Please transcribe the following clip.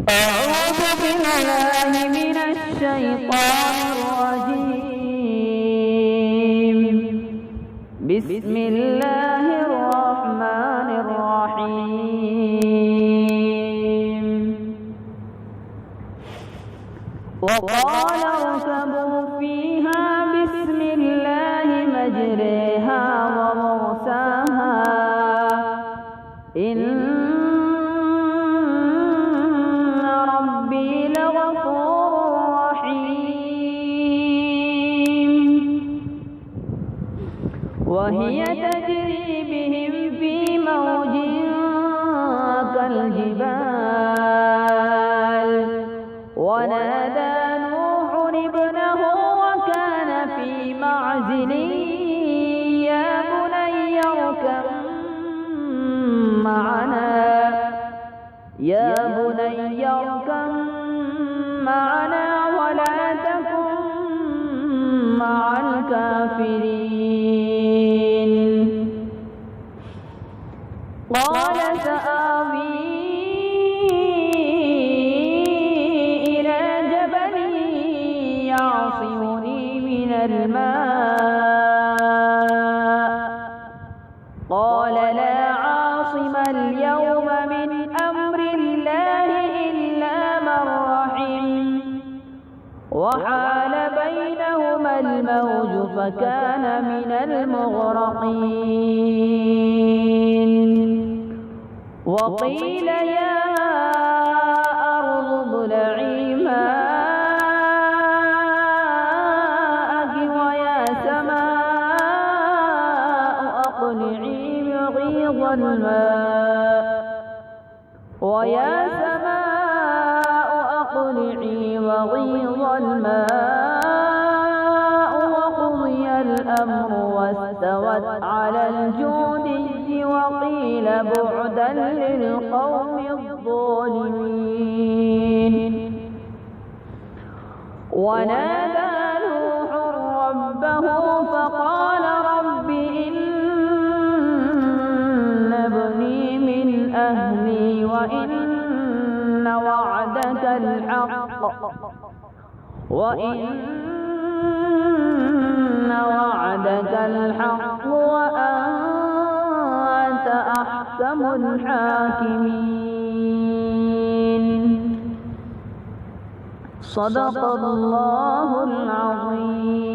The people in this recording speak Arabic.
أعوذ بالله من الشيطان الرجيم. بسم الله الرحمن الرحيم. وقال اركبوا فيها بسم الله مجريها ومرساها إن ربي لغفور رحيم. وهي تجري بهم في موج كالجبال ونادى نوح ابنه وكان في معزل يا بني اركب معنا ولا تكن مع الكافرين. قال سآوي إلى جبل يعصمني من الماء قال لا عاصم اليوم من أمر الله إلا من رحم وحال بينهما الموج فكان من المغرقين. وقيل يا أرض ابلعي ماءك ويا سماء أقلعي وغيظ الماء وقضي الأمر واستوت على الجودي وقيل بعدا للقوم الظالمين. ونادى نوح ربه فقال رب إن ابني من أهلي وإن وعدك الحق وأنت أحكم الحاكمين. صدق الله العظيم.